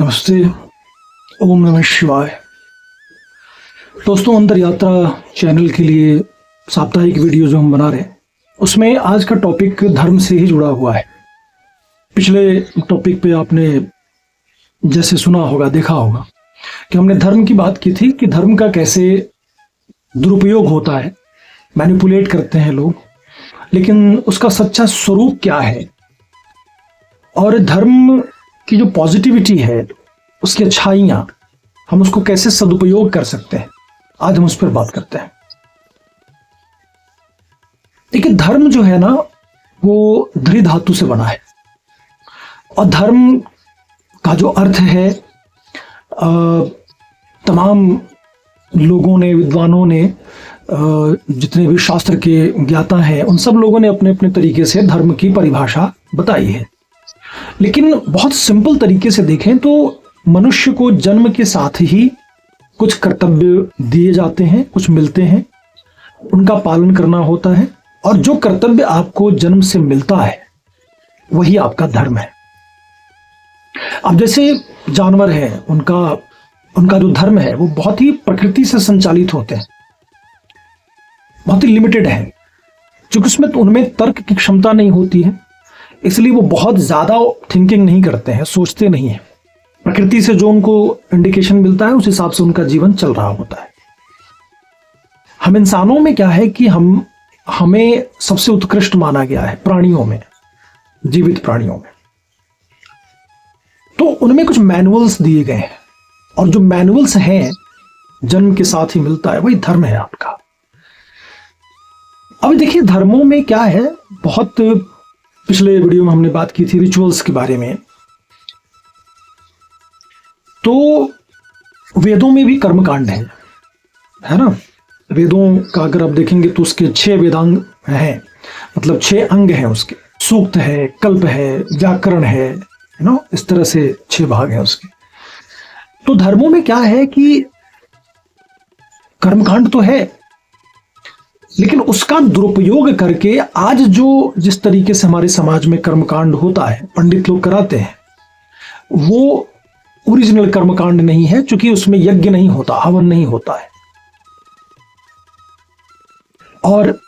नमस्ते। ओम नमः शिवाय। दोस्तों, अंतर यात्रा चैनल के लिए साप्ताहिक वीडियो जो हम बना रहे हैं उसमें आज का टॉपिक धर्म से ही जुड़ा हुआ है। पिछले टॉपिक पे आपने जैसे सुना होगा, देखा होगा कि हमने धर्म की बात की थी कि धर्म का कैसे दुरुपयोग होता है, मैनिपुलेट करते हैं लोग, लेकिन उसका सच्चा स्वरूप क्या है और धर्म की जो पॉजिटिविटी है, उसकी अच्छाइयाँ, हम उसको कैसे सदुपयोग कर सकते हैं। आज हम उस पर बात करते हैं। देखिए, धर्म जो है ना, वो धृ धातु से बना है और धर्म का जो अर्थ है, तमाम लोगों ने, विद्वानों ने, जितने भी शास्त्र के ज्ञाता हैं, उन सब लोगों ने अपने अपने तरीके से धर्म की परिभाषा बताई है। लेकिन बहुत सिंपल तरीके से देखें तो मनुष्य को जन्म के साथ ही कुछ कर्तव्य दिए जाते हैं, कुछ मिलते हैं, उनका पालन करना होता है और जो कर्तव्य आपको जन्म से मिलता है वही आपका धर्म है। अब जैसे जानवर है, उनका जो धर्म है वो बहुत ही प्रकृति से संचालित होते हैं, बहुत ही लिमिटेड है, क्योंकि उसमें उनमें तर्क की क्षमता नहीं होती है, इसलिए वो बहुत ज्यादा थिंकिंग नहीं करते हैं, सोचते नहीं हैं। प्रकृति से जो उनको इंडिकेशन मिलता है उस हिसाब से उनका जीवन चल रहा होता है। हम इंसानों में क्या है कि हमें सबसे उत्कृष्ट माना गया है प्राणियों में, जीवित प्राणियों में। तो उनमें कुछ मैनुअल्स दिए गए हैं और जो मैनुअल्स हैं जन्म के साथ ही मिलता है, वही धर्म है आपका। अब देखिए, धर्मों में क्या है, बहुत पिछले वीडियो में हमने बात की थी रिचुअल्स के बारे में। तो वेदों में भी कर्मकांड है ना। वेदों का अगर आप देखेंगे तो उसके 6 वेदांग हैं, मतलब 6 अंग हैं उसके। सूक्त है, कल्प है, व्याकरण है ना, इस तरह से 6 भाग हैं उसके। तो धर्मों में क्या है कि कर्मकांड तो है, लेकिन उसका दुरुपयोग करके आज जो जिस तरीके से हमारे समाज में कर्मकांड होता है, पंडित लोग कराते हैं, वो ओरिजिनल कर्मकांड नहीं है, क्योंकि उसमें यज्ञ नहीं होता, हवन नहीं होता है और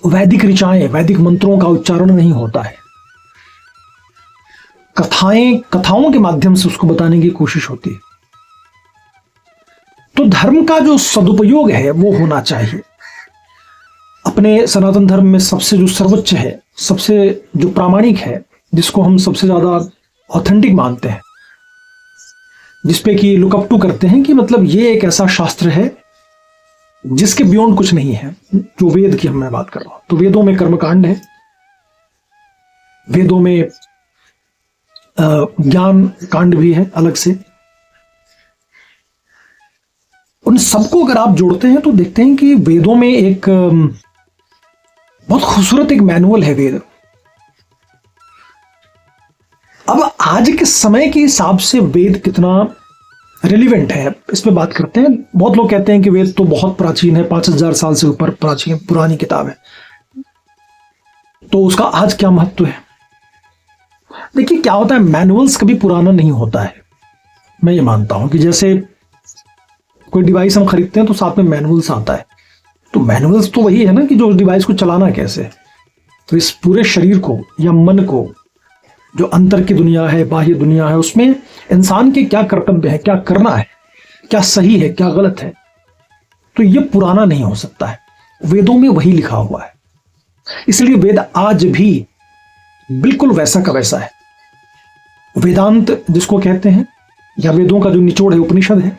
वैदिक ऋचाएं, वैदिक मंत्रों का उच्चारण नहीं होता है। कथाओं के माध्यम से उसको बताने की कोशिश होती है। तो धर्म का जो सदुपयोग है वो होना चाहिए। अपने सनातन धर्म में सबसे जो सर्वोच्च है, सबसे जो प्रामाणिक है, जिसको हम सबसे ज्यादा ऑथेंटिक मानते हैं, जिसपे कि लुक अप टू करते हैं कि मतलब ये एक ऐसा शास्त्र है जिसके बियॉन्ड कुछ नहीं है, जो वेद की मैं बात कर रहा हूं। तो वेदों में कर्मकांड है, वेदों में ज्ञान कांड भी है अलग से। उन सबको अगर आप जोड़ते हैं तो देखते हैं कि वेदों में एक बहुत खूबसूरत एक मैनुअल है वेद। अब आज के समय के हिसाब से वेद कितना रिलेवेंट है, इस पे बात करते हैं। बहुत लोग कहते हैं कि वेद तो बहुत प्राचीन है, 5000 साल से ऊपर प्राचीन पुरानी किताब है, तो उसका आज क्या महत्व है। देखिए, क्या होता है, मैनुअल्स कभी पुराना नहीं होता है। मैं ये मानता हूं कि जैसे कोई डिवाइस हम खरीदते हैं तो साथ में मैनुअल्स आता है, तो मैनुअल्स तो वही है ना कि जो डिवाइस को चलाना कैसे। तो इस पूरे शरीर को या मन को, जो अंतर की दुनिया है, बाह्य दुनिया है, उसमें इंसान के क्या कर्तव्य है, क्या करना है, क्या सही है, क्या गलत है, तो ये पुराना नहीं हो सकता है। वेदों में वही लिखा हुआ है, इसलिए वेद आज भी बिल्कुल वैसा का वैसा है। वेदांत जिसको कहते हैं, या वेदों का जो निचोड़ है उपनिषद है,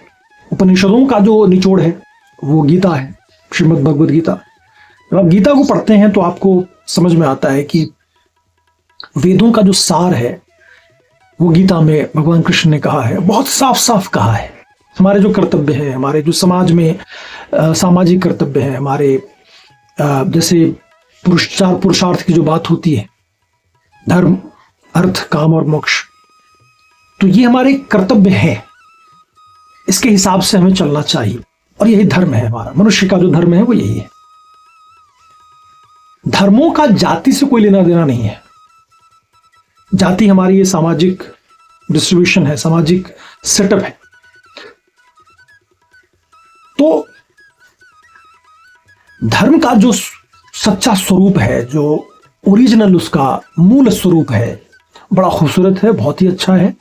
उपनिषदों का जो निचोड़ है वो गीता है, श्रीमद् भगवद गीता। जब आप गीता को पढ़ते हैं तो आपको समझ में आता है कि वेदों का जो सार है वो गीता में भगवान कृष्ण ने कहा है, बहुत साफ साफ कहा है। हमारे जो कर्तव्य हैं, हमारे जो समाज में सामाजिक कर्तव्य हैं, हमारे जैसे पुरुषार्थ की जो बात होती है, धर्म, अर्थ, काम और मोक्ष, तो ये हमारे कर्तव्य हैं, इसके हिसाब से हमें चलना चाहिए और यही धर्म है हमारा। मनुष्य का जो धर्म है वो यही है। धर्मों का जाति से कोई लेना देना नहीं है। जाति हमारी ये सामाजिक डिस्ट्रीब्यूशन है, सामाजिक सेटअप है। तो धर्म का जो सच्चा स्वरूप है, जो ओरिजिनल उसका मूल स्वरूप है, बड़ा खूबसूरत है, बहुत ही अच्छा है।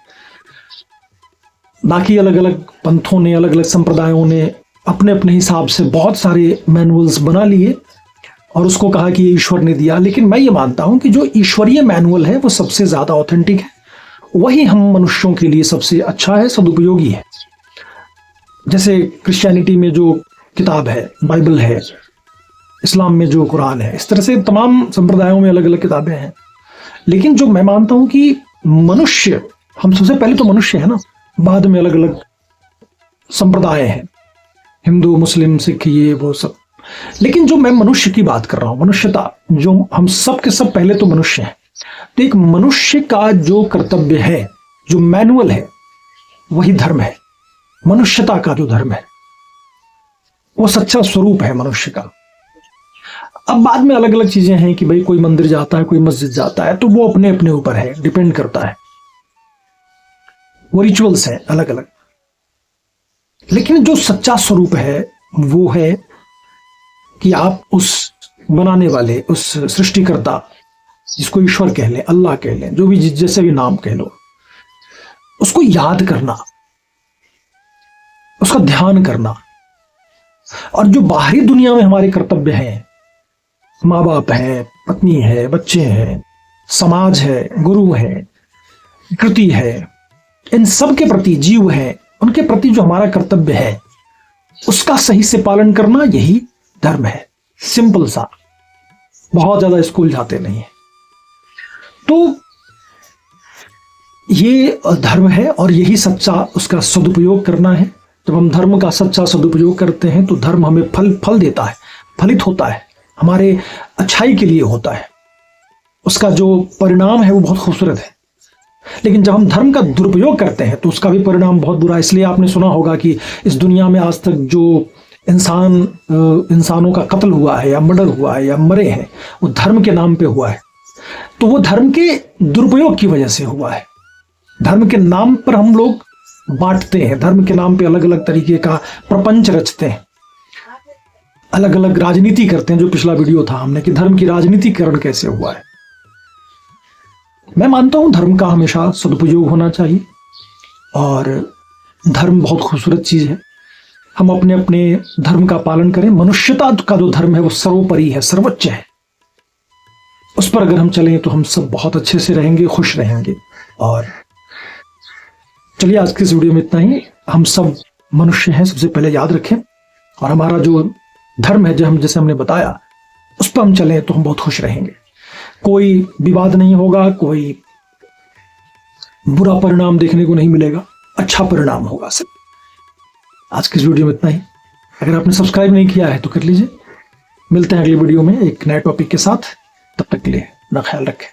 बाकी अलग अलग पंथों ने, अलग अलग संप्रदायों ने अपने अपने हिसाब से बहुत सारे मैनुअल्स बना लिए और उसको कहा कि ये ईश्वर ने दिया। लेकिन मैं ये मानता हूं कि जो ईश्वरीय मैनुअल है वो सबसे ज्यादा ऑथेंटिक है, वही हम मनुष्यों के लिए सबसे अच्छा है, सदुपयोगी है। जैसे क्रिश्चियनिटी में जो किताब है बाइबल है, इस्लाम में जो कुरान है, इस तरह से तमाम संप्रदायों में अलग अलग किताबें हैं। लेकिन जो मैं मानता हूं कि मनुष्य, हम सबसे पहले तो मनुष्य है ना, बाद में अलग अलग संप्रदाय हैं, हिंदू मुस्लिम सिख ये वो सब। लेकिन जो मैं मनुष्य की बात कर रहा हूं, मनुष्यता, जो हम सब के सब पहले तो मनुष्य हैं। तो एक मनुष्य का जो कर्तव्य है, जो मैनुअल है, वही धर्म है। मनुष्यता का जो धर्म है वो सच्चा स्वरूप है मनुष्य का। अब बाद में अलग अलग चीजें हैं कि भाई कोई मंदिर जाता है, कोई मस्जिद जाता है, तो वो अपने अपने ऊपर है, डिपेंड करता है, वो रिचुअल्स हैं अलग अलग। लेकिन जो सच्चा स्वरूप है वो है कि आप उस बनाने वाले, उस सृष्टिकर्ता, जिसको ईश्वर कह लें, अल्लाह कह लें, जो भी जैसे भी नाम कह लो, उसको याद करना, उसका ध्यान करना। और जो बाहरी दुनिया में हमारे कर्तव्य हैं, माँ बाप है, पत्नी है, बच्चे हैं, समाज है, गुरु है, कृति है, इन सब के प्रति, जीव है, उनके प्रति जो हमारा कर्तव्य है उसका सही से पालन करना, यही धर्म है। सिंपल सा, बहुत ज्यादा स्कूल जाते नहीं है। तो ये धर्म है और यही सच्चा उसका सदुपयोग करना है। जब हम धर्म का सच्चा सदुपयोग करते हैं तो धर्म हमें फल देता है, फलित होता है, हमारे अच्छाई के लिए होता है, उसका जो परिणाम है वो बहुत खूबसूरत है। लेकिन जब हम धर्म का दुरुपयोग करते हैं तो उसका भी परिणाम बहुत बुरा है। इसलिए आपने सुना होगा कि इस दुनिया में आज तक जो इंसानों का कत्ल हुआ है या मर्डर हुआ है या मरे हैं, वो धर्म के नाम पे हुआ है। तो वो धर्म के दुरुपयोग की वजह से हुआ है। धर्म के नाम पर हम लोग बांटते हैं, धर्म के नाम पे अलग अलग तरीके का प्रपंच रचते हैं, अलग अलग राजनीति करते हैं। जो पिछला वीडियो था हमने कि धर्म की राजनीतिकरण कैसे हुआ है। मैं मानता हूं धर्म का हमेशा सदुपयोग होना चाहिए और धर्म बहुत खूबसूरत चीज है। हम अपने अपने धर्म का पालन करें। मनुष्यता का जो धर्म है वो सर्वोपरि है, सर्वोच्च है। उस पर अगर हम चलें तो हम सब बहुत अच्छे से रहेंगे, खुश रहेंगे। और चलिए आज के इस वीडियो में इतना ही। हम सब मनुष्य हैं, सबसे पहले याद रखें, और हमारा जो धर्म है, जो हम जैसे हमने बताया, उस पर हम चलें तो हम बहुत खुश रहेंगे। कोई विवाद नहीं होगा, कोई बुरा परिणाम देखने को नहीं मिलेगा, अच्छा परिणाम होगा सिर्फ। आज की इस वीडियो में इतना ही। अगर आपने सब्सक्राइब नहीं किया है तो कर लीजिए। मिलते हैं अगली वीडियो में एक नए टॉपिक के साथ। तब तक के लिए अपना ख्याल रखें।